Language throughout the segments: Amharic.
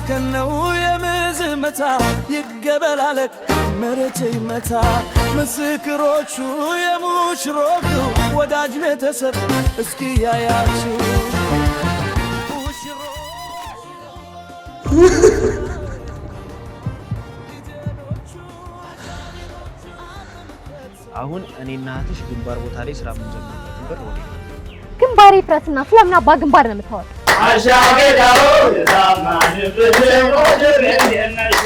ከነው የምዝመታ ይገበላለቅ መሬት ይመታ ምስክሮቹ የሙሽሮቹ ወዳጅ ቤተሰብ እስኪ ያያችሁ አሁን እኔና እህትሽ ግንባር ቦታ ላይ ስራ ምን ጀምረን ነበር ወዴ ግንባሬ ፍረስና ስለምን አባ ግንባር ነው የምታወራው አሻገዳው ታማን በዘሞድ እንደነሽ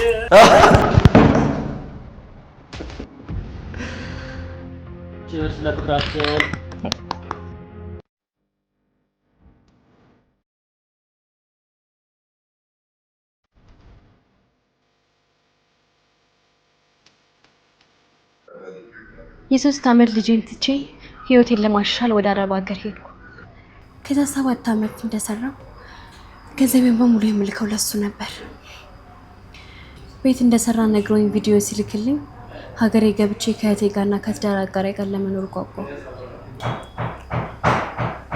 ቸርስ ለፍቅራችን የሶስት አመት ልጄን ትቼ ህይወቴን ለማሻሻል ወደ አረብ ሀገር ሄድኩ። ከዛ 7 አመት እንደሰራው ገንዘቤን በሙሉ የምልከው ለሱ ነበር። ቤት እንደሰራ ነግሮኝ ቪዲዮ ሲልክልኝ ሀገሬ ገብቼ ከእህቴ ጋርና ከትዳር አጋሬ ጋር ለመኖር ጓጓሁ።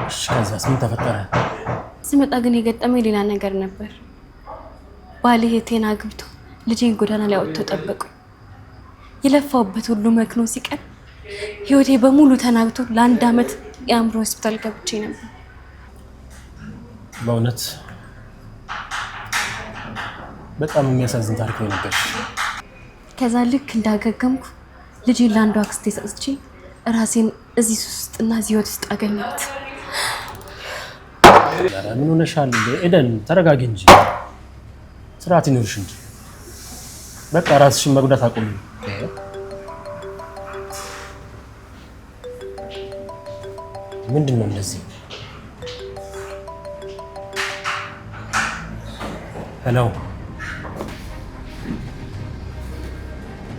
እሺ ከዛስ ምን ተፈጠረ? ስመጣ ግን የገጠመኝ ሌላ ነገር ነበር። ባሌ እህቴን አግብቶ ልጄን ጎዳና ላይ አውጥቶ ጠበቁ። የለፋውበት ሁሉ መክኖ ሲቀር ህይወቴ በሙሉ ተናግቶ ለ1 አመት የአእምሮ ሆስፒታል ገብቼ ነበር። በእውነት በጣም የሚያሳዝን ታሪክ ነው የነገርሽ። ከዛ ልክ እንዳገገምኩ ልጄን ለአንዷ አክስቴ ሰጥቼ ራሴን እዚህ ውስጥና እዚህ ህይወት ውስጥ አገኘሁት። ምን ሆነሻል ኤደን? ተረጋጊ እንጂ ስርዓት ይኑርሽ እንጂ። በቃ ራስሽን መጉዳት አቁሚ። ምንድነው እንደዚህ? ሄሎ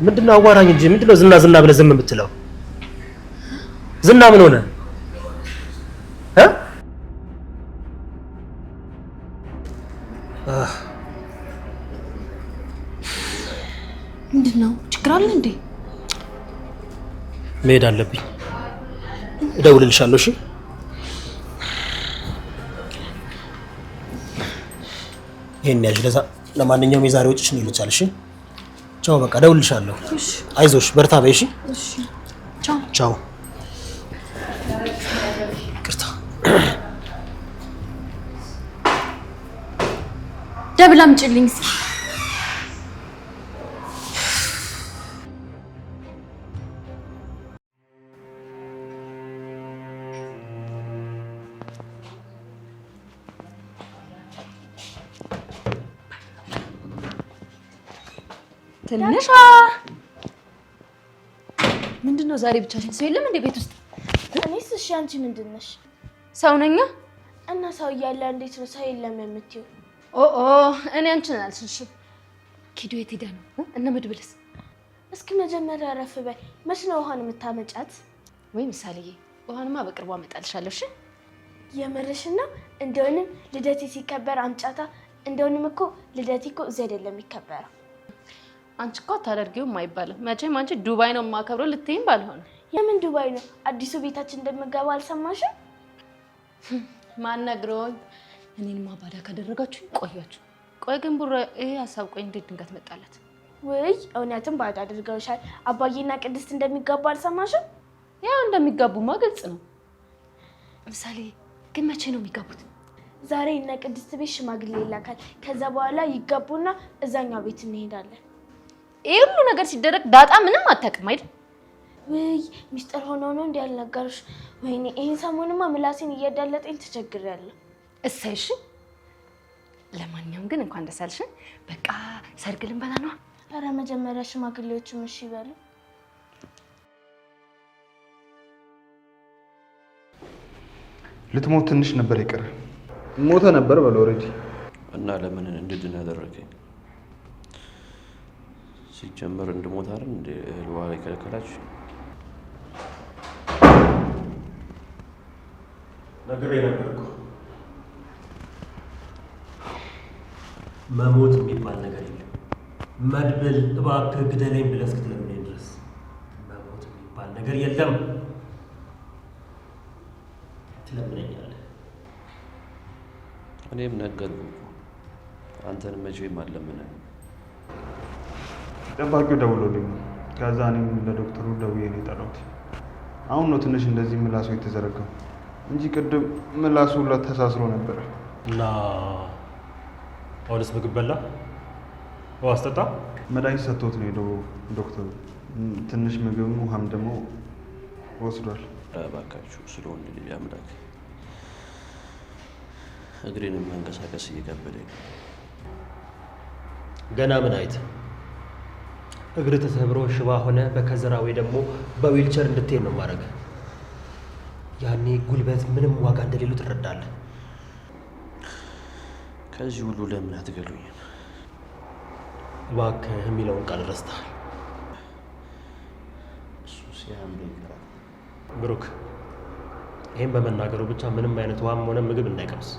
ምንድነው? አዋራኝ እንጂ ምንድነው ዝና ዝና ብለህ ዝም የምትለው? ዝና ምን ሆነ? ምንድነው? ችግር አለ እንዴ? መሄድ አለብኝ። እደውልልሻለሁ። እሺ ይሄን ያዥ። ለማንኛውም የዛሬ ወጪሽን ይልቻል። እሺ ቻው። በቃ እደውልልሻለሁ። እሺ አይዞሽ፣ በርታ በይ። እሺ እሺ ቻው ቻው። ቅርታ ደብል አምጪልኝ እስኪ። ትንሿ ምንድነው ዛሬ ብቻሽን? ሰው የለም እንዴ ቤት ውስጥ? እኔስ እሺ፣ አንቺ ምንድን ነሽ? ሰው ነኛ እና ሰው እያለ እንዴት ነው ሰው የለም የምትይው? ኦ እኔ አንቺን አልሽሽም። ኪዱ የት ሄዳ ነው? እነ መድብልስ? እስኪ መጀመሪያ ረፍ በይ። መች ነው ውሃን የምታመጫት? ወይ ምሳሌዬ፣ ውሃንማ በቅርቡ አመጣልሻለሁ። እሺ የምርሽና? እንደውንም ልደቴ ሲከበር አምጫታ። እንደውንም እኮ ልደቴ እኮ እዚህ አይደለም የሚከበረው። አንቺ እኮ አታደርጊውም አይባልም። መቼም አንቺ ዱባይ ነው የማከብረው ልትይም ባልሆነ። የምን ዱባይ ነው? አዲሱ ቤታችን እንደምገባ አልሰማሽም? ማን ነግሮኝ? እኔንማ ባዳ ካደረጋችሁ ቆያችሁ። ቆይ ግን ቡራ ይሄ ሀሳብ ቆይ እንዴት ድንገት መጣላት? ወይ እውነትም ባዳ አድርገውሻል። አባዬና ቅድስት እንደሚጋቡ አልሰማሽም? ያው እንደሚጋቡማ ግልጽ ነው። ምሳሌ ግን መቼ ነው የሚጋቡት? ዛሬ እና ቅድስት ቤት ሽማግሌ ይላካል። ከዛ በኋላ ይጋቡና እዛኛው ቤት እንሄዳለን። ይሄ ሁሉ ነገር ሲደረግ ዳጣ ምንም አታውቅም አይደል? ወይ ሚስጥር ሆኖ ነው እንዴ ያልነገርሽ? ወይኔ ይሄን ሰሞኑንማ ምላሴን እያዳለጠኝ ተቸግሬያለሁ። እሰይሽ። ለማንኛውም ግን እንኳን ደስ አለሽ። በቃ ሰርግ ልንበላ ነው። ኧረ መጀመሪያ ሽማግሌዎቹም እሺ ይበሉ። ልትሞት ትንሽ ነበር የቀረ። ሞተ ነበር በለው ኦሬዲ። እና ለምን እንድድን ያደረገኝ? ሲጀመር እንድሞት አይደል እንደ ልዋ ይከለከላችሁ? ነግሬ ነበር እኮ መሞት የሚባል ነገር የለም። መድብል እባክህ ግደለኝ ብለህ እስክትለምነኝ ድረስ መሞት የሚባል ነገር የለም። ትለምነኛለህ። እኔም ነገርኩህ እኮ አንተንም መቼም አለምንም። ጠባቂው ደውሎልኝ ከዛ እኔም ለዶክተሩ ደውዬ ነው የጠራሁት። አሁን ነው ትንሽ እንደዚህ ምላሱ የተዘረጋው እንጂ ቅድም ምላሱ ሁላ ተሳስሮ ነበር። እና አሁንስ ምግብ በላ? ውሃ አስጠጣ? መድኃኒት ሰጥቶት ነው ሄደው ዶክተሩ። ትንሽ ምግብም ውሃም ደግሞ ወስዷል። እባካችሁ ስለሆነ ልጅ አምላክ እግሬንም መንቀሳቀስ እየከበደኝ ገና ምን አይተህ እግር ተሰብሮ ሽባ ሆነ በከዘራ ወይ ደግሞ በዊልቸር እንድትሄድ ነው ማድረግ። ያኔ ጉልበት ምንም ዋጋ እንደሌለው ትረዳለህ። ከዚህ ሁሉ ለምን አትገሉኝም? እባክህ የሚለውን ቃል ረስተሃል። እሱ ሲያምረኝ ይቀራል። ብሩክ ይህም በመናገሩ ብቻ ምንም አይነት ውሃም ሆነ ምግብ እንዳይቀምስ።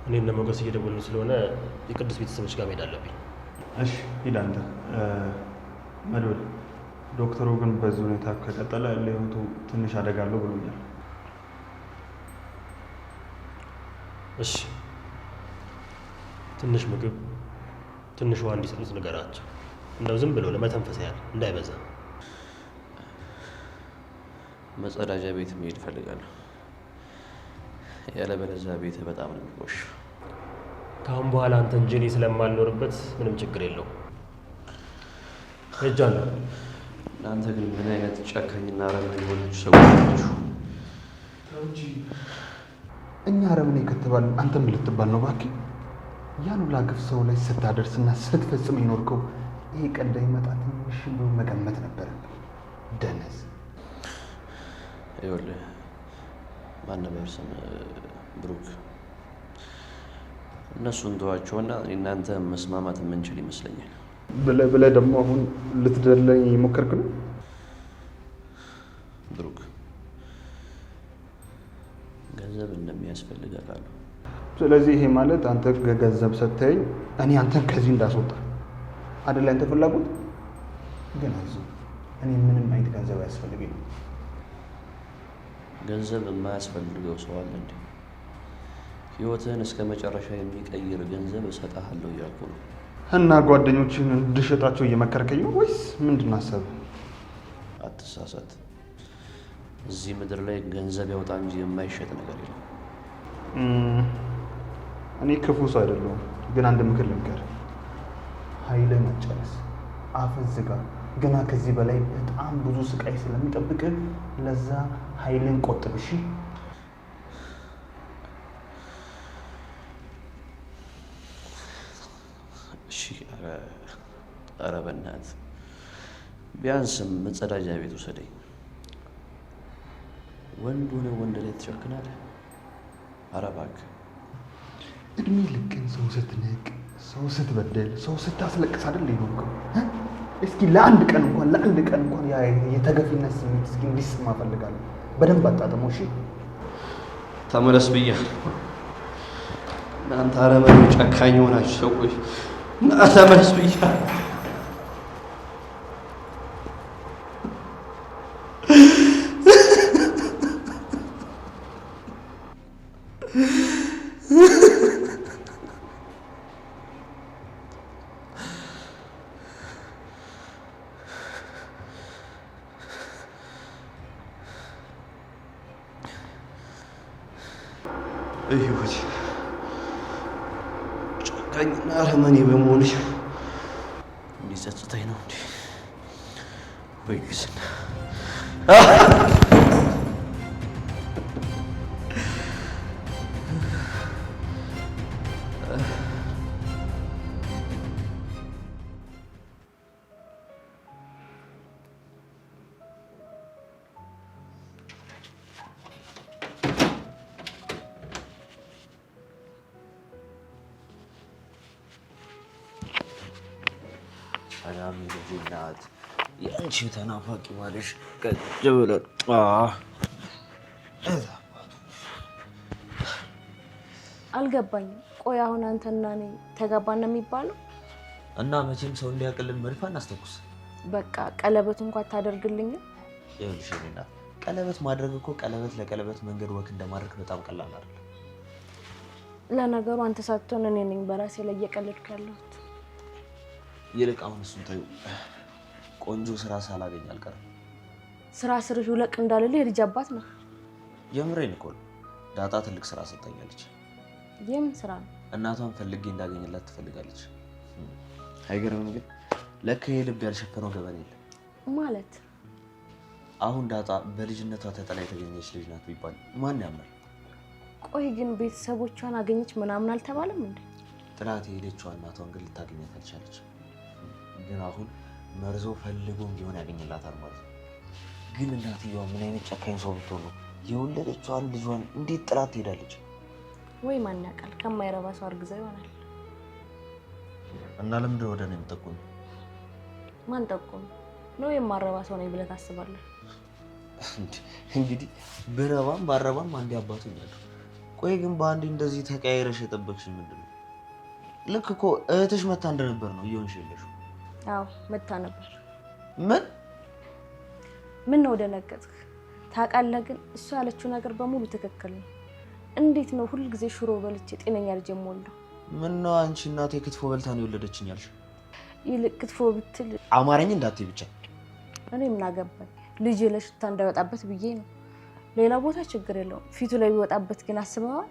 እኔም ለሞገስ እየደወልን ስለሆነ የቅዱስ ቤተሰቦች ጋር መሄድ አለብኝ። እሺ ሂድ አንተ መድብል። ዶክተሩ ግን በዚህ ሁኔታ ከቀጠለ ለህይወቱ ትንሽ አደጋ አለው ብሎኛል። እሺ ትንሽ ምግብ ትንሽ ውሃ እንዲሰጡት ንገራቸው። እንደው ዝም ብሎ ለመተንፈስ ያህል እንዳይበዛ። መጸዳጃ ቤት መሄድ እፈልጋለሁ። ያለበለዚያ ቤት በጣም ነው የሚቆሽ። ከአሁን በኋላ አንተ እንጂ እኔ ስለማልኖርበት ምንም ችግር የለውም። ሄጃለሁ። እናንተ ግን ምን አይነት ጨካኝና አረመኔ የሆናችሁ ሰዎች ናችሁ? እኛ አረመኔ ከተባልን አንተ ምን ልትባል ነው? እባክህ ያን ሁላ ግፍ ሰው ላይ ስታደርስና ስትፈጽም የኖርከው ይሄ ቀን እንዳይመጣ ትንሽ ብሎ መገመት ነበረብህ። ደነዝ ይኸውልህ ማን ነበር ስም ብሩክ፣ እነሱን ተዋቸውና እናንተ መስማማት የምንችል ይመስለኛል። ብለህ ደግሞ አሁን ልትደለኝ የሞከርክ ነው? ብሩክ ገንዘብ እንደሚያስፈልግ አውቃለሁ። ስለዚህ ይሄ ማለት አንተ ገንዘብ ሰጥተኸኝ እኔ አንተን ከዚህ እንዳስወጣ አይደል? አንተ ፍላጎት ግን አይዞህ፣ እኔ ምንም አይነት ገንዘብ አያስፈልገኝ። ገንዘብ የማያስፈልገው ሰው አለ እንዴ? ህይወትህን እስከ መጨረሻ የሚቀይር ገንዘብ እሰጥሃለሁ እያልኩ ነው። እና ጓደኞችን እንድሸጣቸው እየመከርከኝ ነው ወይስ ምንድን አሰብህ? አትሳሳት። እዚህ ምድር ላይ ገንዘብ ያውጣ እንጂ የማይሸጥ ነገር የለም። እኔ ክፉ ሰው አይደለሁም፣ ግን አንድ ምክር ልንገርህ። ኃይልህን አትጨርስ፣ አፍን ዝጋ። ገና ከዚህ በላይ በጣም ብዙ ስቃይ ስለሚጠብቅህ ለዛ ኃይልን ቆጥብ። እሺ? እሺ። ኧረ በእናትህ ቢያንስም መጸዳጃ ቤት ውሰደኝ። ወንድ ሆነ ወንድ ላይ ትጨክናለህ? ኧረ እባክህ። እድሜ ልክን ሰው ስትንቅ፣ ሰው ስትበደል፣ ሰው ስታስለቅስ አይደል ይኖርከው? እስኪ ለአንድ ቀን እንኳን ያ የተገፊነት ስሜት እስኪ እንዲሰማ እፈልጋለሁ። በደንብ አጣጥሞ። እሺ? ተመለስ ብያለሁ። እናንተ አረመኔ ጨካኝ ሆናችሁ ሰዎች ተመለስ ብያለሁ። ህይወት ጨካኝና አረመኔ በመሆንሽ እንዲጸጽተኝ ነው እንዴ? ወይስ ሰላም ልጅ ናት። የአንቺ ተናፋቂ ማለሽ ቀጭ ብለን አልገባኝም። ቆይ አሁን አንተና እኔ ተጋባን ነው የሚባለው? እና መቼም ሰው እንዲያቀልን መድፋ እናስተኩስ። በቃ ቀለበት እንኳን ታደርግልኝም? ይኸውልሽ እኔና ቀለበት ማድረግ እኮ ቀለበት ለቀለበት መንገድ ወክ እንደማድረግ በጣም ቀላል አይደለም። ለነገሩ አንተ ሳትሆን እኔ ነኝ በራሴ ላይ እየቀለድኩ ያለሁት። ይልቅ አሁን እሱን ታዩ ቆንጆ ስራ ሳላገኝ አልቀርም። ስራ ስርሽ ውለቅ እንዳልልህ የልጅ አባት ነው። የምሬን እኮ ዳጣ ትልቅ ስራ ሰጥታኛለች። የምን ስራ ነው? እናቷን ፈልጌ እንዳገኝላት ትፈልጋለች። አይገርምም? ግን ለካ ልብ ያልሸፈነው ገበን የለም ማለት። አሁን ዳጣ በልጅነቷ ተጠላ የተገኘች ልጅ ናት ቢባል ማን ያምናል? ቆይ ግን ቤተሰቦቿን አገኘች ምናምን አልተባለም እንዴ? ጥላት የሄደችው እናቷን ግን ልታገኛት አልቻለች። ግን አሁን መርዞ ፈልጎም ቢሆን ያገኝላታል ማለት ነው። ግን እናትየዋ ምን አይነት ጨካኝ ሰው ብትሆን ነው የወለደችዋን ልጇን እንዴት ጥላት ትሄዳለች? ወይ ማን ያውቃል? ከማይረባ ሰው አርግዛ ይሆናል። እና ለምንድን ወደ እኔ የምጠቁም? ማን ጠቁም ነው? የማረባ ሰው ነኝ ብለህ ታስባለህ? እንግዲህ ብረባም ባረባም አንዴ አባቱኛለሁ። ቆይ ግን በአንዴ እንደዚህ ተቀያይረሽ የጠበቅሽኝ ምንድን ነው? ልክ እኮ እህትሽ መታ እንደነበር ነው እየሆንሽ ያለሽው። አዎ መታ ነበር። ምን ነው ደነገጥክ? ታውቃለህ ግን እሱ ያለችው ነገር በሙሉ ትክክል ነው። እንዴት ነው ሁሉ ጊዜ ሽሮ በልቼ ጤነኛ ልጅ የምወልደው? ምን ነው አንቺ እናቴ ክትፎ በልታ ነው የወለደችኝ ያልሽ? ይልቅ ክትፎ ብትል አማርኛ እንዳትይ ብቻ። እኔ ምን አገባኝ? ልጅ ለሽታ እንዳይወጣበት ብዬ ነው። ሌላ ቦታ ችግር የለውም። ፊቱ ላይ ቢወጣበት ግን አስበዋል?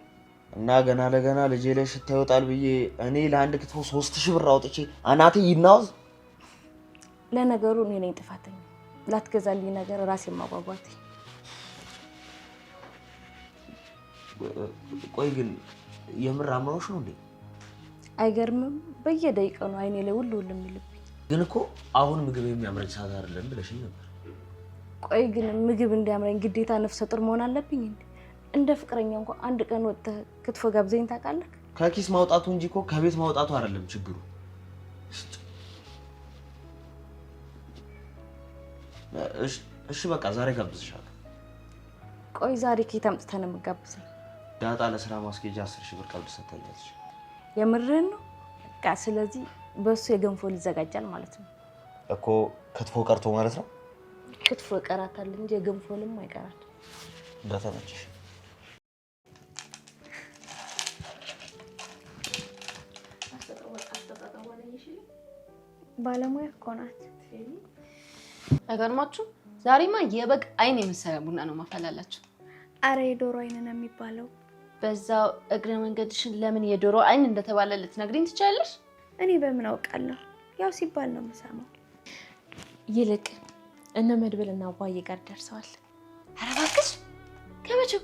እና ገና ለገና ልጅ ለሽታ ይወጣል ብዬ እኔ ለአንድ ክትፎ 3000 ብር አውጥቼ አናቴ ይናውዝ። ለነገሩ እኔ ነኝ ጥፋተኛ። ላትገዛልኝ ነገር ራሴ ማጓጓት። ቆይ ግን የምር አምሮሽ ነው እንዴ? አይገርምም? በየደቂቃው ነው አይኔ ላይ ውል የሚልብኝ። ግን እኮ አሁን ምግብ የሚያምረኝ ሰዓት አይደለም ብለሽኝ ነበር። ቆይ ግን ምግብ እንዲያምረኝ ግዴታ ነፍሰ ጡር መሆን አለብኝ እንዴ? እንደ ፍቅረኛ እንኳን አንድ ቀን ወጥተህ ክትፎ ጋብዘኝ ታውቃለህ? ከኪስ ማውጣቱ እንጂ እኮ ከቤት ማውጣቱ አይደለም ችግሩ። እሺ በቃ ዛሬ ጋብዝሻለሁ። ቆይ ዛሬ ከየት አምጥተህ ነው የምትጋብዘኝ? ዳጣ ለስራ ማስኬጃ 10000 ብር ቀብድ ሰጥታኛለች። የምርህን ነው? በቃ ስለዚህ በሱ የገንፎ ሊዘጋጃል ማለት ነው እኮ። ክትፎ ቀርቶ ማለት ነው? ክትፎ ይቀራታል እንጂ የገንፎ ልም አይቀራት። እንዳተመችሽ። ባለሙያ እኮ ናት። አይገርማችሁ? ዛሬማ የበግ አይን የመሰለ ቡና ነው ማፈላላችሁ። አረ የዶሮ አይን ነው የሚባለው። በዛው እግረ መንገድሽን ለምን የዶሮ አይን እንደተባለ ልትነግሪኝ ትችያለሽ? እኔ በምን አውቃለሁ? ያው ሲባል ነው የምሰማው። ይልቅ እነ መድብልና አባዬ ጋር ደርሰዋል። ኧረ እባክሽ ከመቼው?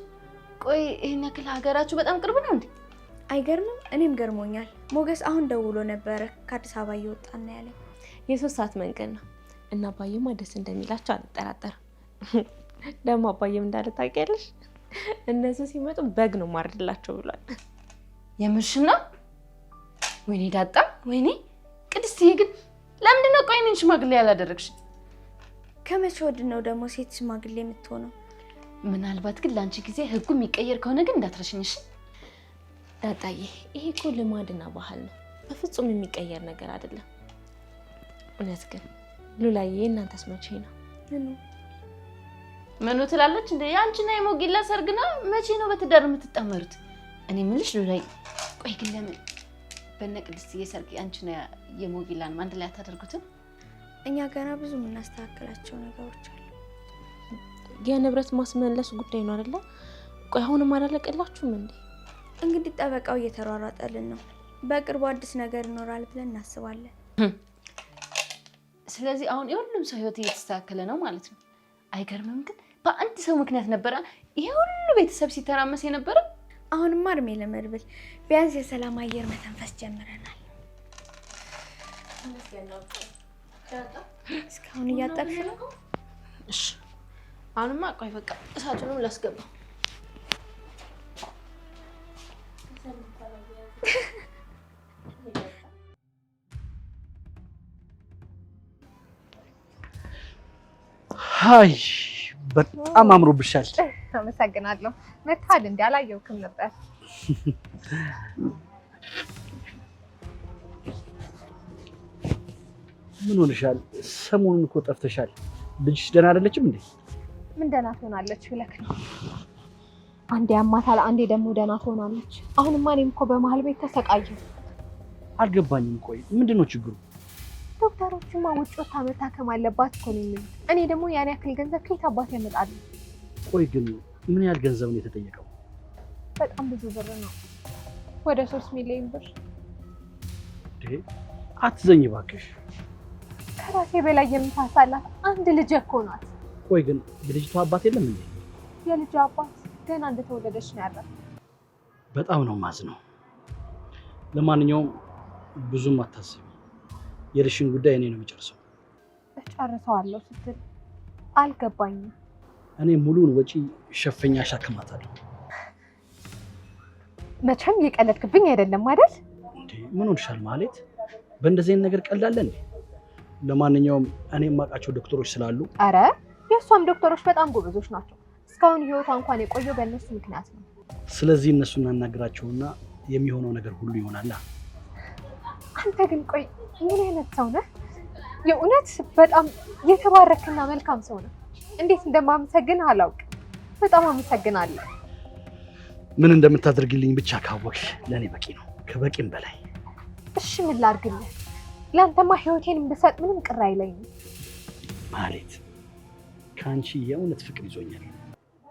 ቆይ ይሄን ያክል ሀገራችሁ በጣም ቅርብ ነው እንዴ? አይገርምም? እኔም ገርሞኛል። ሞገስ አሁን ደውሎ ነበረ ከአዲስ አበባ እየወጣን ያለኝ። የ3 ሰዓት መንገድ ነው እና አባዬማ ደስ እንደሚላቸው አልጠራጠርም። ደግሞ አባዬም እንዳለ ታውቂያለሽ፣ እነሱ ሲመጡ በግ ነው ማርድላቸው ብሏል። የምርሽን ነው? ወይኔ ዳጣ፣ ወይኔ ቅድስትዬ፣ ግን ለምንድን ነው ቆይ እኔን ሽማግሌ ያላደረግሽ? ከመቼ ወዲህ ነው ደግሞ ሴት ሽማግሌ የምትሆነው? ምናልባት ግን ለአንቺ ጊዜ ህጉ የሚቀየር ከሆነ ግን እንዳትረሽኝሽ ዳጣዬ። ይሄ እኮ ልማድና ባህል ነው፣ በፍጹም የሚቀየር ነገር አይደለም። እውነት ግን ሉላዬ፣ እናንተስ መቼ ነው? ምኑ ትላለች እንዴ? ያንቺና የሞጊላ ሰርግ ነው። መቼ ነው በትዳር የምትጣመሩት? እኔ ምንሽ ሉላዬ፣ ቆይ ግን ለምን በእነ ቅድስትዬ ሰርግ ያንቺና የሞጊላን አንድ ላይ አታደርጉትም? እኛ ገና ብዙ የምናስተካክላቸው ነገሮች አሉ። የንብረት ማስመለስ ጉዳይ ነው አይደለ? ቆይ አሁንም አላለቀላችሁም እንዴ? እንግዲህ ጠበቃው እየተሯሯጠልን ነው። በቅርቡ አዲስ ነገር ይኖራል ብለን እናስባለን። ስለዚህ አሁን የሁሉም ሰው ህይወት እየተስተካከለ ነው ማለት ነው። አይገርምም? ግን በአንድ ሰው ምክንያት ነበረ ይሄ ሁሉ ቤተሰብ ሲተራመስ የነበረ። አሁንማ እድሜ ለመድብል ቢያንስ የሰላም አየር መተንፈስ ጀምረናል። እስካሁን እያጠብሽ ነው? እሺ አሁንማ ቆይ በቃ እሳቱንም ላስገባ። ሃይ በጣም አምሮብሻል። አመሰግናለሁ። መታል እንዴ? አላየሁክም ነበር። ምን ሆነሻል? ሰሞኑን እኮ ጠፍተሻል። ልጅሽ ደህና አይደለችም እንዴ? ምን ደህና ትሆናለች ብለክ ነው? አንዴ ያማታል፣ አንዴ ደግሞ ደህና ትሆናለች። አሁንማ እኔም እኮ በመሀል ቤት ተሰቃየሁ። አልገባኝም። ቆይ ምንድነው ችግሩ? ዶክተሮችማ ውጭ ወጥታ መታከም አለባት እኮ ነው የሚሉት። እኔ ደግሞ ያን ያክል ገንዘብ ከየት አባት ያመጣሉ? ቆይ ግን ምን ያህል ገንዘብ ነው የተጠየቀው? በጣም ብዙ ብር ነው፣ ወደ 3 ሚሊዮን ብር። አትዘኝ እባክሽ። ከራሴ በላይ የምታሳላት አንድ ልጅ እኮ ናት። ቆይ ግን የልጅቷ አባት የለም እንዴ? የልጅ አባት ገና እንደተወለደች ነው ያለው። በጣም ነው ማዝነው። ለማንኛውም ብዙም አታስቢ፣ የልሽን ጉዳይ እኔ ነው የምጨርሰው። እጨርሰዋለሁ ስትል አልገባኝም። እኔ ሙሉውን ወጪ ሸፈኛ አሻክማታለሁ። መቼም የቀለድክብኝ አይደለም አይደል? እንዴ ምን ሆንሻል ማለት? በእንደዚህ አይነት ነገር ቀላለ እንዴ? ለማንኛውም እኔ የማውቃቸው ዶክተሮች ስላሉ። አረ የእሷም ዶክተሮች በጣም ጎበዞች ናቸው። እስካሁን ህይወቷ እንኳን የቆየው በእነሱ ምክንያት ነው። ስለዚህ እነሱን እናናግራቸውና የሚሆነው ነገር ሁሉ ይሆናል። አንተ ግን ቆይ ምን አይነት ሰው ነህ? የእውነት በጣም የተባረክና መልካም ሰው ነህ። እንዴት እንደማመሰግን አላውቅም። በጣም አመሰግናለሁ። ምን እንደምታደርግልኝ ብቻ ካወቅሽ ለእኔ በቂ ነው፣ ከበቂም በላይ። እሺ ምን ላድርግልህ? ለአንተማ ህይወቴን ብሰጥ ምንም ቅር አይለኝም። ማለት ከአንቺ የእውነት ፍቅር ይዞኛል።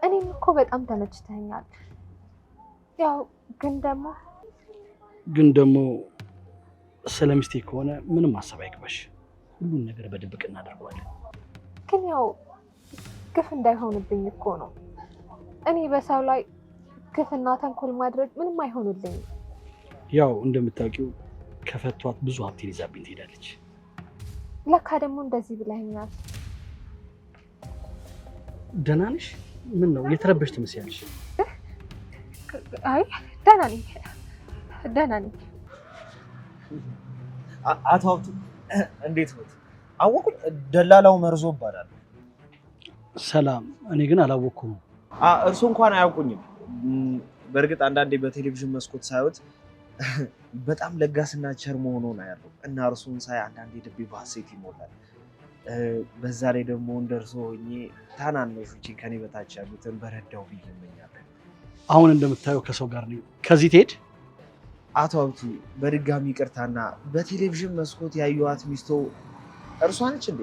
እኔም እኮ በጣም ተመችተኛል። ያው ግን ደግሞ ስለ ሚስቴ ከሆነ ምንም ማሰብ አይግባሽ። ሁሉን ነገር በድብቅ እናደርገዋለን። ግን ያው ግፍ እንዳይሆንብኝ እኮ ነው። እኔ በሰው ላይ ግፍና ተንኮል ማድረግ ምንም አይሆንልኝም። ያው እንደምታውቂው ከፈቷት ብዙ ሀብቴን ይዛብኝ ትሄዳለች። ለካ ደግሞ እንደዚህ ብለኸኛል። ደህና ነሽ? ምን ነው የተረበሽ ትመስያለሽ? አይ ደህና ነኝ። አቶ ሀብቱ እንዴት ነው? አወቁኝ። ደላላው መርዞ እባላለሁ። ሰላም። እኔ ግን አላወቅኩም። እርሱ እንኳን አያውቁኝም። በእርግጥ አንዳንዴ በቴሌቪዥን መስኮት ሳይወት በጣም ለጋስና ቸር መሆኑ ነው ያለው እና እርሱን ሳይ አንዳንዴ ልቤ በሐሴት ይሞላል። በዛ ላይ ደግሞ እንደርሶ ሆኜ ታናናሾቼ ከኔ በታች ያሉትን በረዳው ብዬ እመኛለሁ። አሁን እንደምታየው ከሰው ጋር ነኝ። ከዚህ ትሄድ። አቶ ሀብቱ በድጋሚ ይቅርታና በቴሌቪዥን መስኮት ያዩዋት ሚስቶ እርሷ ነች እንዴ?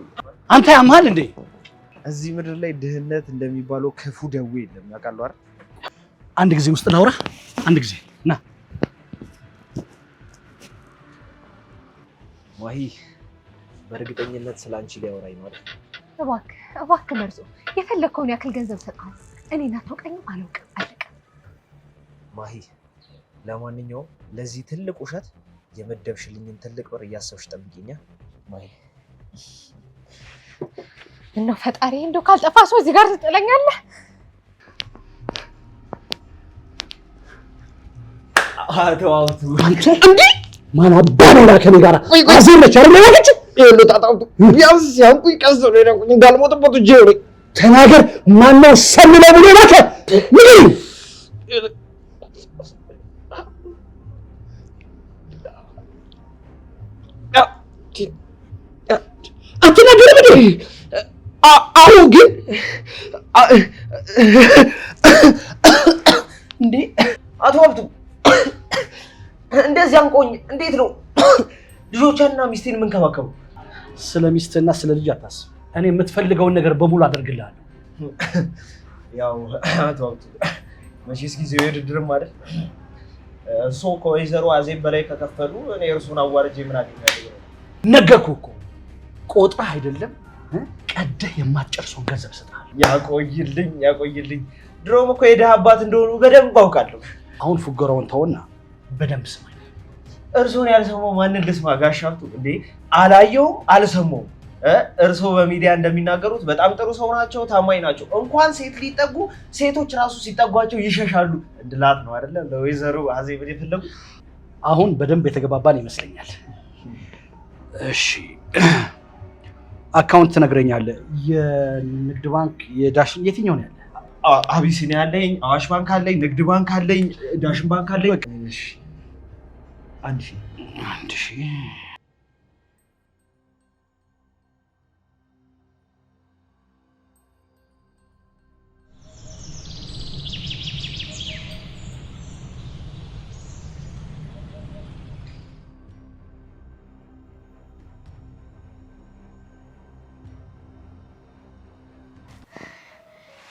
አንተ ያምሃል እንዴ? እዚህ ምድር ላይ ድህነት እንደሚባለው ክፉ ደዌ የለም ያውቃሉ አይደል? አንድ ጊዜ ውስጥ ላውራ። አንድ ጊዜ ና ማሂ፣ በእርግጠኝነት ስላንቺ ሊያወራኝ ነው አይደል? እባክህ መርዞ፣ የፈለከውን ያክል ገንዘብ ሰጣል። እኔን አታውቀኝም፣ አላውቅም፣ አለቀ። ማሂ፣ ለማንኛውም ለዚህ ትልቅ ውሸት የመደብሽልኝን ትልቅ ብር እያሰብሽ ጠብቂኛ ማሂ። ምነው ፈጣሪ እንደው ካልጠፋ ሰው እዚህ ጋር ትጥለኛለህ? አቶ ሀብቱ አንተ እንዴ ማን አባራ ከኔ ጋር አዘመች አይደል? ያለች ይሄን ተጣጣውቱ ቢያንስ ሲያንቁኝ ቀስ ነው የነቁኝ እንዳልሞትበት እጄ ነው። ተናገር፣ ማን ነው ሰምለው ብሎ ላከ? ምን አትናገርም እንዴ? አሁን ግን እንዴ አቶ ሀብቱ እንደዚህ አንቆኝ እንዴት ነው ልጆቿንና ሚስቴን የምንከባከቡ? ስለ ሚስትና ስለ ልጅ አታስብ። እኔ የምትፈልገውን ነገር በሙሉ አደርግልሃለሁ። ያው አቶ ሀብቱ መቼስ ጊዜው የድርድርም አይደል? እሱ ከወይዘሮ አዜብ በላይ ከከፈሉ እኔ እርሱን አዋርጄ ምን አገኛለሁ? ነገርኩህ እኮ ቆጥረህ አይደለም ቀደህ የማትጨርሰውን ገንዘብ እሰጥሃለሁ። ያቆይልኝ። ድሮም እኮ የድሃ አባት እንደሆኑ በደንብ አውቃለሁ። አሁን ፉገራውን ተውና በደንብ ስማኝ። እርሶን ያልሰማው ማንን ልስማ? ጋሽ ሀብቱ እንዴ አላየውም አልሰማውም። እርሶ በሚዲያ እንደሚናገሩት በጣም ጥሩ ሰው ናቸው፣ ታማኝ ናቸው። እንኳን ሴት ሊጠጉ ሴቶች ራሱ ሲጠጓቸው ይሸሻሉ። እንድላት ነው አይደለ ለወይዘሮ አዜብ የፈለጉ። አሁን በደንብ የተገባባን ይመስለኛል። እሺ አካውንት ትነግረኛለህ? የንግድ ባንክ፣ የዳሽን የትኛው ነው ያለ? አቢሲኒያ አለኝ፣ አዋሽ ባንክ አለኝ፣ ንግድ ባንክ አለኝ፣ ዳሽን ባንክ አለኝ። እሺ 1000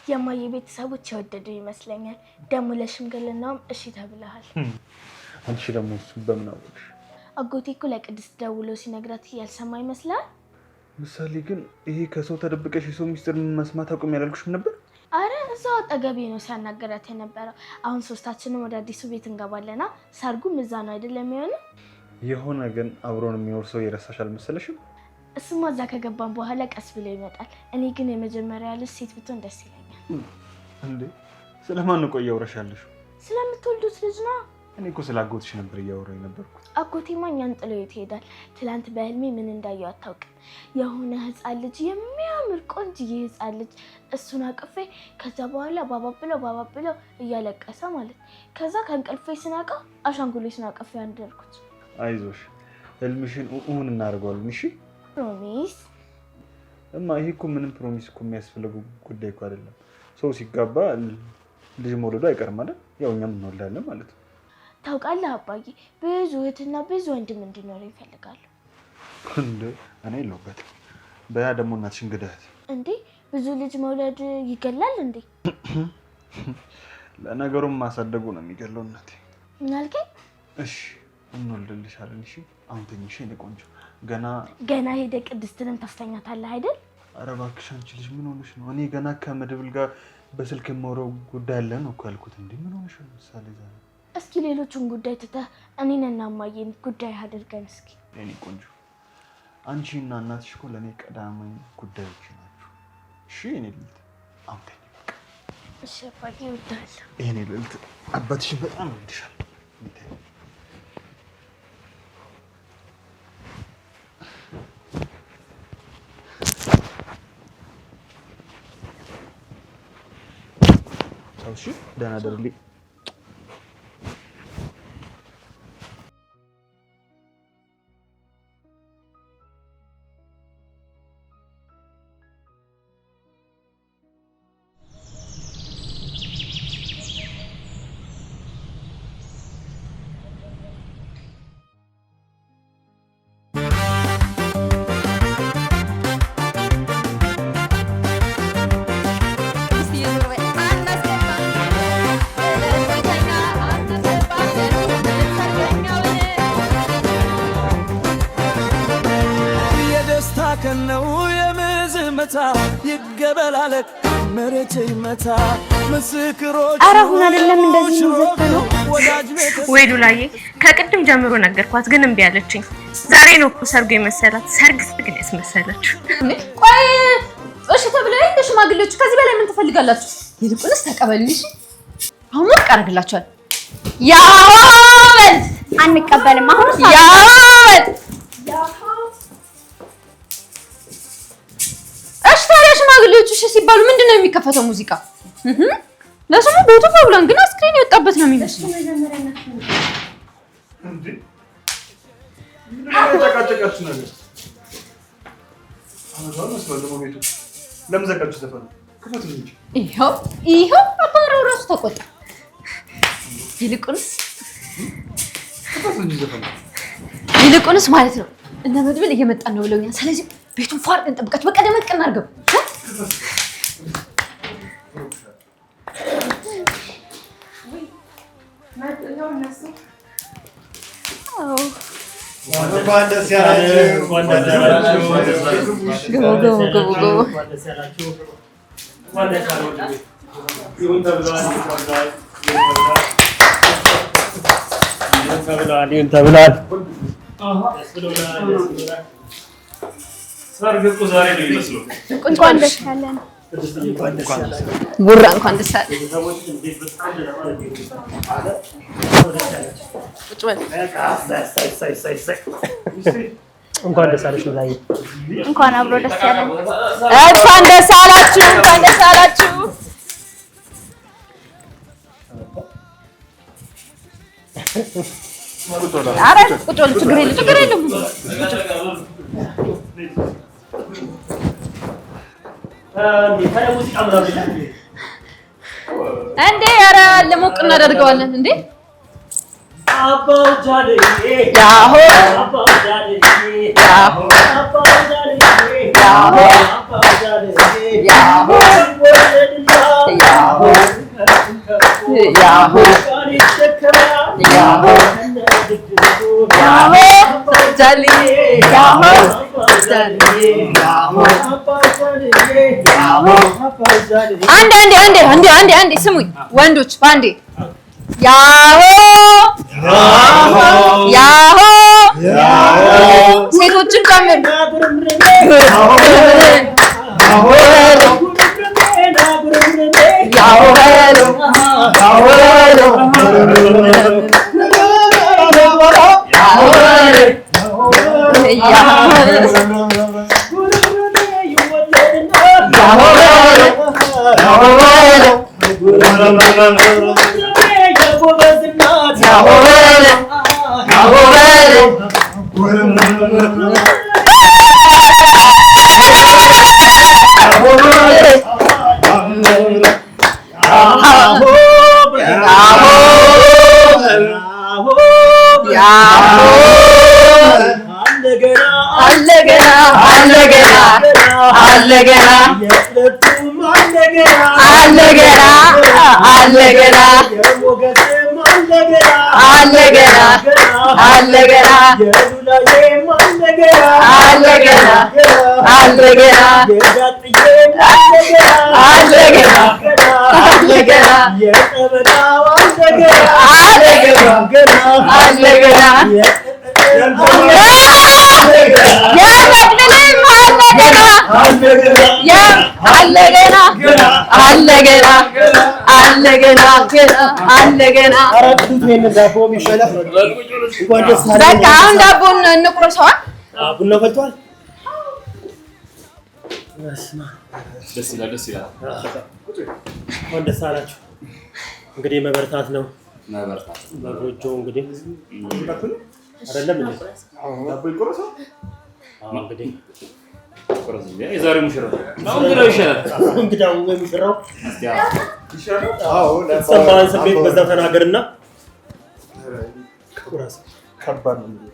የማየ ቤተሰቦች የወደዱ ይመስለኛል። ደሞ ለሽምግልናውም እሺ ተብለሃል። አንቺ ደግሞ እሱ በምን አወቅሽ? አጎቴ እኮ ለቅድስት ደውሎ ሲነግራት ያልሰማ ይመስላል። ምሳሌ ግን ይሄ ከሰው ተደብቀሽ የሰው ሚስጥር መስማት አቁም ያላልኩሽም ነበር? አረ እዛው አጠገቤ ነው ሲያናገራት የነበረው። አሁን ሶስታችንም ወደ አዲሱ ቤት እንገባለና ሰርጉም እዛ ነው አይደለም የሚሆነው? የሆነ ግን አብሮን የሚኖር ሰው የረሳሽ አልመሰለሽም? እሱማ እዛ ከገባን በኋላ ቀስ ብሎ ይመጣል። እኔ ግን የመጀመሪያ ልጅ ሴት ብትሆን ደስ ይለኛል። እንዴ ስለማን ቆይ እያወራሻለሽ? ስለምትወልዱት ልጅ ነው። እኔ እኮ ስለ አጎትሽ ነበር እያወራኝ ነበርኩት። አጎቴማ እኛን ጥሎ የት ይሄዳል? ትላንት በህልሜ ምን እንዳየው አታውቅም። የሆነ ህፃን ልጅ፣ የሚያምር ቆንጅዬ ህፃን ልጅ እሱን አቅፌ ከዛ በኋላ ባባ ብለው እያለቀሰ ማለት። ከዛ ከእንቅልፌ ስነቃ አሻንጉሊቱን አቅፌ አደርኩት። አይዞሽ ህልምሽን እውን እናደርገዋለን። እሺ ፕሮሚስ እማ። ይሄ እኮ ምንም ፕሮሚስ እኮ የሚያስፈልገው ጉዳይ እኮ አይደለም። ሰው ሲጋባ ልጅ መውለዱ አይቀርም አይደል? ያው እኛም እንወልዳለን ማለት ነው። ታውቃለህ አባዬ፣ ብዙ እህትና ብዙ ወንድም እንዲኖር ይፈልጋሉ። እንዴ እኔ የለሁበትም። በያ ደግሞ እናትሽን ግደት። እንዴ ብዙ ልጅ መውለድ ይገላል እንዴ? ለነገሩም ማሳደጉ ነው የሚገለው እናቴ። ምን አልከኝ? እሺ እንወልድልሻለን። እሺ አሁን ተኝሽ የኔ ቆንጆ። ገና ሄደ ቅድስትንም ታስተኛታለህ አይደል? ኧረ እባክሽ አንቺ ልጅ ምን ሆነሽ ነው? እኔ ገና ከመድብል ጋር በስልክ የማወራው ጉዳይ አለ ነው እኮ ያልኩት። እንዴ ምን ሆነሽ ነው ምሳሌ? ዛሬ እስኪ ሌሎቹን ጉዳይ ትተህ እኔንና እማዬን ጉዳይ አድርገን እስኪ። የኔ ቆንጆ አንቺ እና እናትሽ እኮ ለእኔ ቀዳማኝ ጉዳዮች ናቸው። እሺ የኔ ልዕልት አሁን ተኝ በቃ። እሺ አባዬ እወድሃለሁ። የኔ ልዕልት አባትሽን በጣም እወድሻለሁ። እሺ ደህና ደርልኝ። ከነው የምዝመታ ይገበላለቅ መሬት ይመታ ምስክሮች ኧረ አሁን አይደለም እንደዚህ ነው ወይ ዱላዬ? ከቅድም ጀምሮ ነገርኳት ግን እምቢ አለችኝ። ዛሬ ነው እኮ ሰርጉ የመሰላት። ሰርግ ግን ያስመሰለችው። ቆይ እሺ ተብለው ሽማግሌዎች ከዚህ በላይ ምን ትፈልጋላችሁ? ይልቁንስ ተቀበሉኝ። አሁን ወርቅ አደርግላችኋል። ያወል አንቀበልም። አሁን ያወል ሽማግሌዎቹ እሺ ሲባሉ ምንድነው የሚከፈተው ሙዚቃ? ለስሙ ቦቱ ፕሮግራም ግን አስክሬን የወጣበት ነው የሚመስለው። እንዴ ምን ተቃጨቃችሁ ነገር? አሁን መስሎ ቤቱ ለምን ዘጋችሁ? ዘፈኑ ክፈቱ እንጂ። ይሄው አባራው ራሱ ተቆጣ። ይልቁንስ ማለት ነው እነ መድብል እየመጣን ነው ብለውኛል። ስለዚህ ቤቱን ፋር እንጠብቃችሁ። በቃ ደመቅ እናድርገው። እንኳን ደስ ያለን ጉራ እንኳን ደስ ያለን። እንኳን ደስ አለሽ ላይ እንኳን አብሮ ደስ ያለን። እንኳን ደስ አላችሁ። እንኳን ደስ አላችሁ። ኧረ ቁጭ በሉ። ችግር የለም። እንዴ ኧረ ለሞቅ እናደርገዋለን እንዴ። ያሆ ያሆ ያሆ ያሆ ያሆ ያሆ ጃሊ ያሆ ጃሊ ያሆ ያሆ አንዴ ስሙኝ ወንዶች ባንዴ ያሆ ያሆ ሴቶችን ጨምር በቃ አሁን ዳቦን እንቁረሰዋል። ቡና ፈልቷል። ደስ ይላል። እንኳን ደስ አላችሁ። እንግዲህ መበርታት ነው። በጎጆ እንግዲህ አይደለም እንዴ? ዳቦ ይቆረሰው። እንግዲህ የዛሬው ሙሽራ እንግዳው ይሻላል። እንግዳው ሙሽራው ሰማን ስሜት በዛ ተናገርና ቁራስ ከባድ ነው።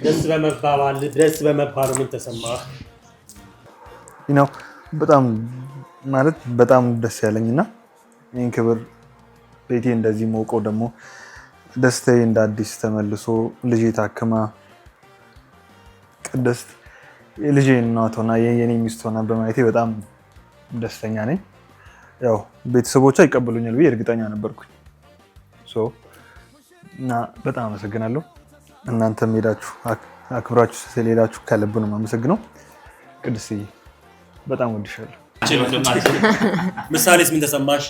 ደስ በመባሉ ምን ተሰማህ? በጣም ማለት በጣም ደስ ያለኝና ይህን ክብር ቤቴ እንደዚህ ሞቀው ደግሞ ደስታዬ እንደ አዲስ ተመልሶ ልጄ ታክማ ቅድስት የልጄ እናት ሆና የኔ ሚስት ሆና በማየቴ በጣም ደስተኛ ነኝ። ያው ቤተሰቦቿ ይቀበሉኛል ብዬ እርግጠኛ ነበርኩኝ። እና በጣም አመሰግናለሁ። እናንተም ሄዳችሁ አክብራችሁ ስለሄዳችሁ ከልብ ነው የማመሰግነው። ቅድስትዬ በጣም ወድሻለሁ። ምሳሌስ ምን ተሰማሽ?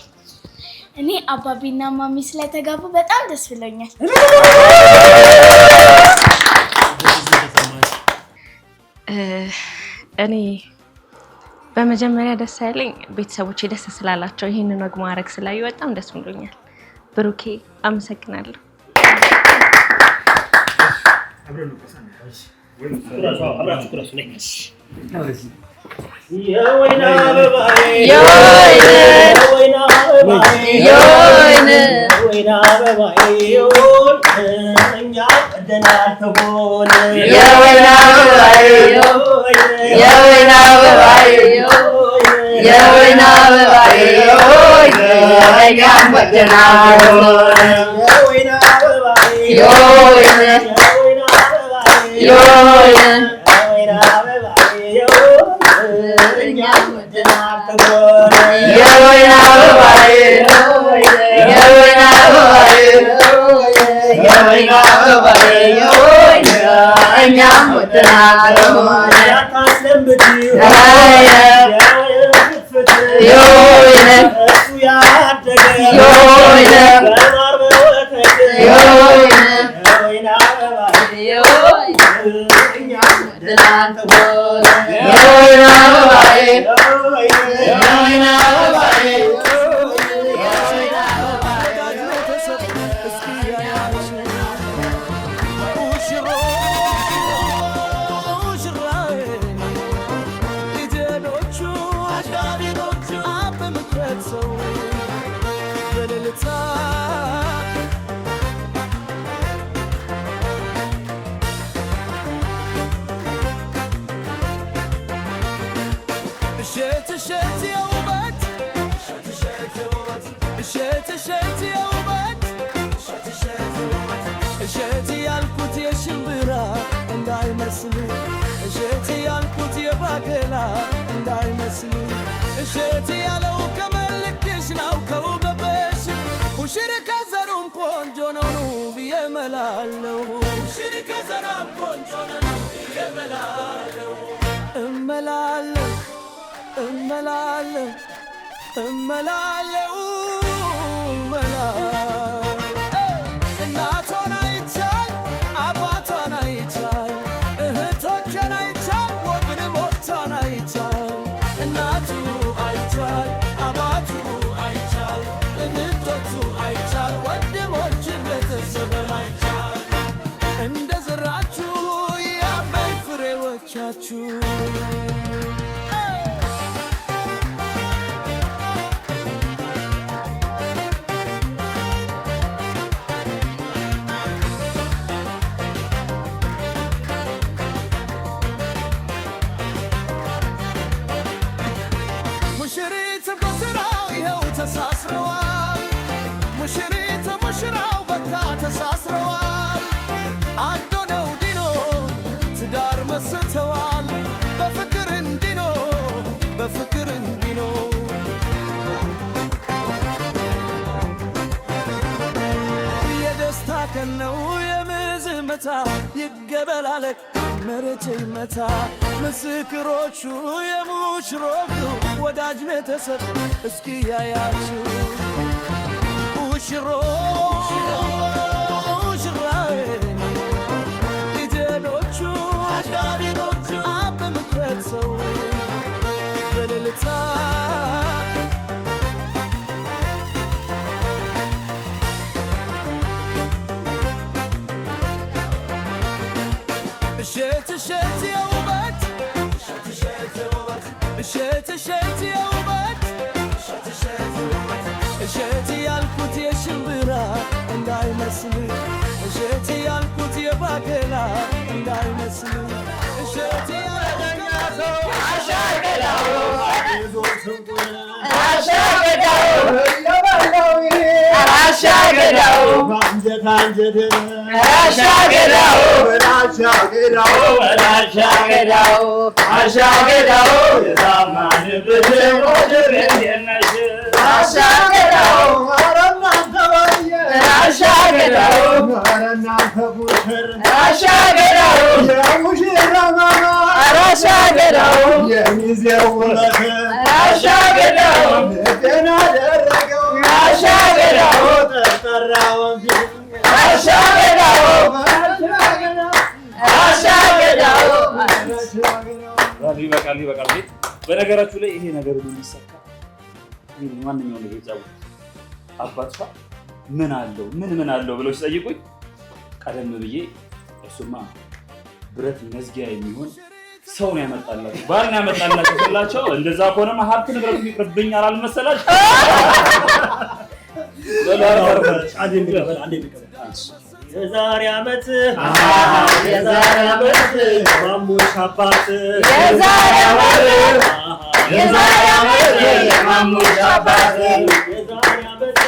እኔ አባቢና ማሚ ስለተጋቡ በጣም ደስ ብሎኛል። እኔ በመጀመሪያ ደስ ያለኝ ቤተሰቦቼ ደስ ስላላቸው ይህንን ወግ ማድረግ ስላዩ በጣም ደስ ብሎኛል። ብሩኬ አመሰግናለሁ። የወይና አበባዬ እኛ ቀደናል ተሆነ የወይና አበባዬ እኛም ቀደናል ተሆነ እሸት የውበት እሸት ያልኩት የሽምብራ እንዳይመስል እሸት ያልኩት የባቄላ እንዳይመስል እሸት ያለው ከመልክሽ ነው ከውበትሽ ሙሽር ከዘሩም ቆንጆ ነው ብዬ እመላለሁ ሙሽር ከዘሩም ቆንጆ ነው ብዬ እመላለሁ እመላለሁ እመላለሁ እመላለሁ እናቷን አይቻል አባቷን አይቻል እህቶቿን አይቻል ወግን ሞቷን አይቻል እናቱ አይቻል አባቱ አይቻል እህቶቹ አይቻል ወንድሞችን ቤተሰብን አይቻል እንደ ዘራችሁ ያበይ ፍሬዎቻችሁ ተሳስረዋል ሙሽሪት ሙሽራው በቃ ተሳስረዋል አንድ ነው ዲኖ ትዳር መስርተዋል በፍቅር እንዲኖ በፍቅር እንዲኖ የደስታ ቀን ነው የምዝመታ ይገበላለቅ መሬት ይመታ ምስክሮቹ የሙሽሮቹ ወዳጅ ቤተሰብ እስኪ ያያችሁ ሙሽራዬ ልጆቹ አዳሪኖቹ በምክረት ሰው በልልታ እሸት እሸት የውበት እሸት እሸት የውበት እሸት ያልኩት የሽምብራ እንዳይመስል እሸት ያልኩት የባቄላ እንዳይመስል እሸት ያልኩት አሻገዳው አሻገዳው አንጀት አንጀት አሻገዳው አሻገዳው አሻገዳው አሻገዳው የዛማንበት ወደር እንደነሽ አሻገዳው አረናንተ ወየ አሻገዳው አረናንተ ቡሽር አሻገዳው የሙሽራ ማማ አሻገዳው የሚዜው ውበት አሻገዳው ደና ደረገው አሻገዳው ተጠራው አሻገዳው አሻገዳው ይበቃል። በነገራችሁ ላይ ይሄ ነገር ሁሉ የሚሳካ ማንኛውም ነገር ይዛው አባቷ ምን አለው ብለው ሲጠይቁኝ ቀደም ብዬ እሱማ ብረት መዝጊያ የሚሆን ሰው ነው ያመጣላችሁ ባል ነው ያመጣላችሁ ስላቸው እንደዛ ከሆነማ ሀብት ንብረት ይቅርብኝ አላልመሰላችሁ የዛሬ ዓመት የማሙሽ አባት የዛሬ ዓመት የማሙሽ አባት የዛሬ ዓመት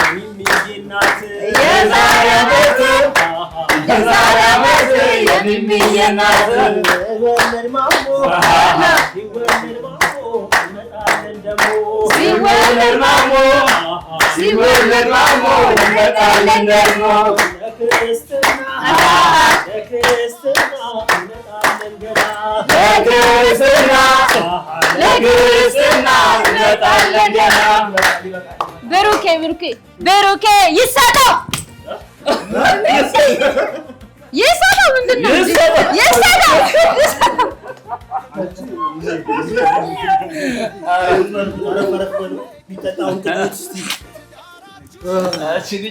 የሚሚዬ እናት የዛሬ ዓመት የሚሚዬ እናት ሲወለድ ማሞ እንመጣለን ደግሞ ሲወለድ ማሞ እንመጣለን ደግሞ ለክርስትና እንመጣለን ገና ለክርስትና እንመጣለን ገና ብሩኬ ይሰጠው ምንድን ነው ይሰጠው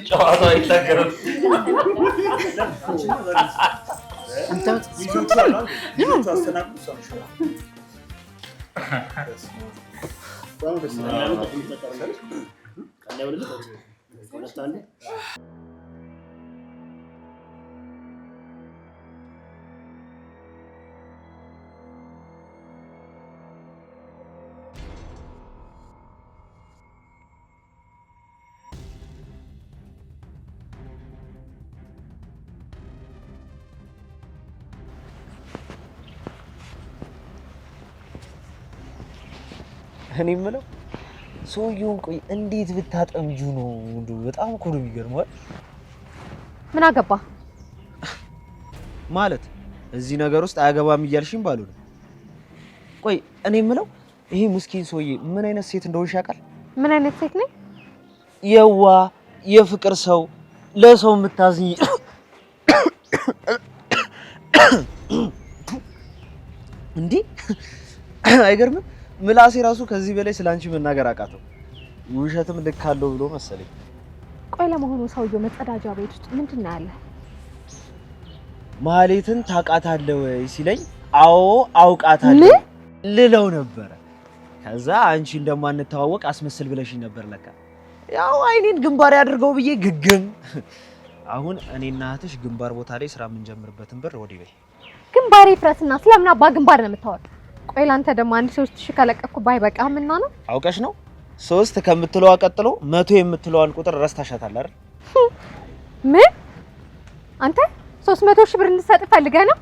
ጨዋታ አይታገርም እኔ የምለው ሰውየውን ቆይ እንዴት ብታጠምጁ ነው? በጣም እኮ ነው የሚገርመው። ምን አገባ ማለት እዚህ ነገር ውስጥ አያገባም እያልሽኝ ባልሆነ። ቆይ እኔ የምለው ይሄ ምስኪን ሰውዬ ምን አይነት ሴት እንደሆንሽ ያውቃል? ምን አይነት ሴት ነኝ? የዋ የፍቅር ሰው ለሰው የምታዝኝ እንዴ? አይገርምም? ምላሴ ራሱ ከዚህ በላይ ስላንቺ መናገር አቃተው። ውሸትም ልክ አለው ብሎ መሰለኝ። ቆይ ለመሆኑ ሰውየው መጸዳጃ ቤት ውስጥ ምንድን ነው ያለ? ማህሌትን ታውቃታለህ ወይ ሲለኝ አዎ አውቃታለሁ ልለው ነበረ። ከዛ አንቺ እንደማንተዋወቅ አስመስል ብለሽኝ ነበር ለካ። ያው አይኔን ግንባር ያድርገው ብዬ ግግም። አሁን እኔና እህትሽ ግንባር ቦታ ላይ ስራ የምንጀምርበትን ብር ወዲህ በይ። ግንባሬ ፍረስና ስለምን አባ ግንባር ነው የምታወጣው? ቆይ ላንተ ደግሞ 3000 ከለቀኩ ባይበቃምና ነው? አውቀሽ ነው 3 ከምትለዋ ቀጥሎ 100 የምትለዋን ቁጥር ረስታሻታል አይደል? ምን አንተ 300 ሺህ ብር እንድሰጥ ፈልገህ ነው?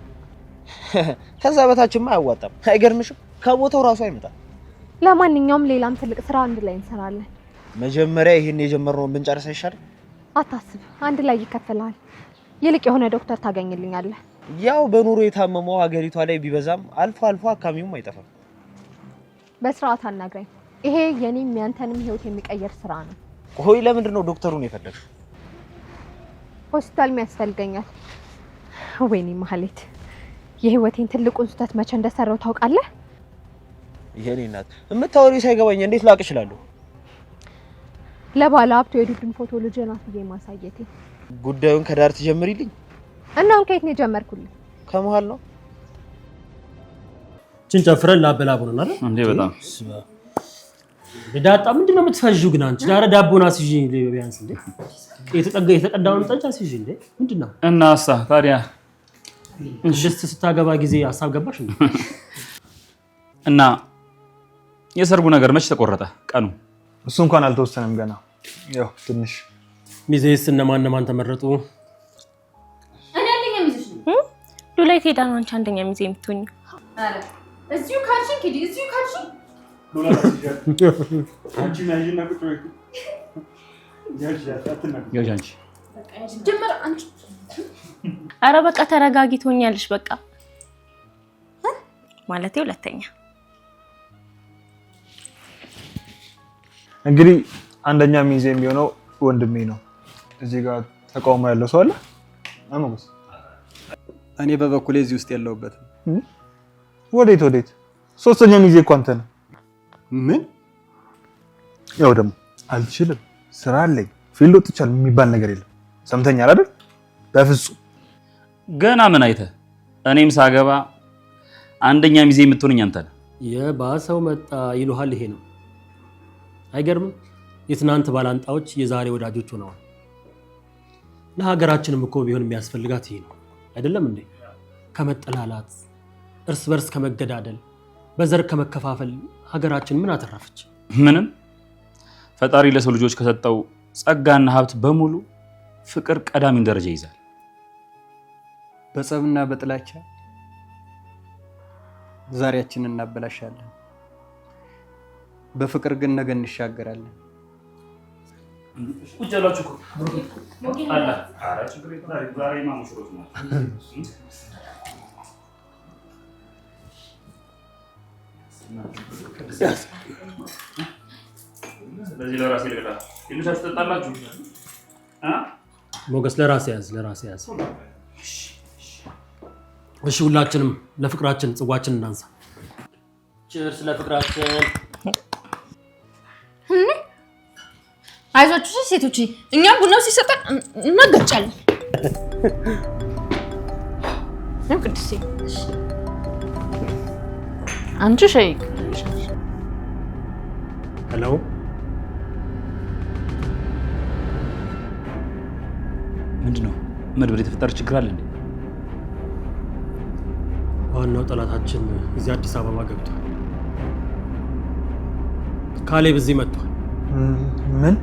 ከዛ በታችማ አያዋጣም። አይገርምሽም? ከቦታው ራሱ አይመጣም። ለማንኛውም ሌላም ትልቅ ስራ አንድ ላይ እንሰራለን። መጀመሪያ ይሄን የጀመርነውን ብንጨርስ አይሻልም? አታስብ፣ አንድ ላይ ይከፈላል። ይልቅ የሆነ ዶክተር ታገኝልኛለህ። ያው በኑሮ የታመመው ሀገሪቷ ላይ ቢበዛም አልፎ አልፎ አካሚውም አይጠፋም። በስርዓት አናግረኝ። ይሄ የኔም ያንተንም ህይወት የሚቀየር ስራ ነው። ቆይ ለምንድን ነው ዶክተሩን የፈለግሽው? ሆስፒታል ያስፈልገኛል። ወይኔ ማህሌት፣ የህይወቴን ትልቁን ስህተት መቼ እንደሰራው ታውቃለህ? የኔ እናት የምታወሪው ሳይገባኝ እንዴት ላቅ እችላለሁ? ለባለ ሀብቱ የዱድን ፎቶ ልጅ ናት ብዬ ማሳየቴ። ጉዳዩን ከዳር ትጀምሪልኝ። እናውን ከየት ነው የጀመርኩልኝ? ከመሃል ነው። ጭንጨፍረን ላበላቡን አይደል እንዴ? በጣም ዳጣ ምንድነው የምትፈዥው ግን አንቺ? ዳረ ዳቦና ሲጂ ቢያንስ እንዴ የተቀዳውን ጠንጫ ሲጂ እንዴ ምንድነው? እናሳ ታዲያ ድስት ስታገባ ጊዜ ሀሳብ ገባሽ እንዴ? እና የሰርጉ ነገር መች ተቆረጠ ቀኑ? እሱ እንኳን አልተወሰነም ገና። ያው ትንሽ ሚዜስ እነማን ተመረጡ? እኔ አንደኛ ሚዜሽ ነው። ዱላይ ሄዳ ነው አንቺ አንደኛ ሚዜ የምትሆኚ? አረ እዚሁ ካልሽኝ ኪዲ እዚሁ ካልሽኝ ዶላ አንቺ ማይጅና ቁጭ ወይ ያጅ አንቺ ጀመር አንቺ። አረ በቃ ተረጋጊ ትሆኛለሽ። በቃ ማለቴ ሁለተኛ እንግዲህ አንደኛ ሚዜ የሚሆነው ወንድሜ ነው። እዚህ ጋር ተቃውሞ ያለው ሰው አለ? አመጉስ እኔ በበኩሌ እዚህ ውስጥ የለውበትም። ወዴት? ሶስተኛ ሚዜ እኮ አንተ ነህ። ምን? ያው ደግሞ አልችልም፣ ስራ አለኝ፣ ፊልድ ወጥቻለሁ የሚባል ነገር የለም። ሰምተኛል አይደል? በፍጹም ገና ምን አይተህ? እኔም ሳገባ አንደኛ ሚዜ የምትሆነኝ አንተ ነህ። የባሰው መጣ ይሉሃል። ይሄ ነው አይገርምም? የትናንት ባላንጣዎች የዛሬ ወዳጆች ሆነዋል። ለሀገራችንም እኮ ቢሆን የሚያስፈልጋት ይሄ ነው አይደለም እንዴ? ከመጠላላት፣ እርስ በርስ ከመገዳደል፣ በዘር ከመከፋፈል ሀገራችን ምን አተረፈች? ምንም። ፈጣሪ ለሰው ልጆች ከሰጠው ጸጋና ሀብት በሙሉ ፍቅር ቀዳሚውን ደረጃ ይይዛል። በጸብና በጥላቻ ዛሬያችንን እናበላሻለን። በፍቅር ግን ነገ እንሻገራለን። ቁጭ ያላችሁ አላ አራ ችግር የለም። ዛሬ ማሙሽሮት ነው። ስለዚህ ለራሴ ልቀጣ ይሉት አስተጣላችሁ ሞገስ ለራሴ ያዝ። እሺ ሁላችንም ለፍቅራችን ጽዋችን እናንሳ። ቺርስ ለፍቅራችን። አይዟችሁ ሴቶች፣ እኛም ቡናው ሲሰጠን እናገጫለን። ነው ቅድስቴ አንቺ ሸይክ ሄሎ ምንድነው? መድብር የተፈጠረ ችግር አለ እንዴ? ዋናው ጠላታችን እዚህ አዲስ አበባ ገብቷል። ካሌብ እዚህ መጥቷል። ምን?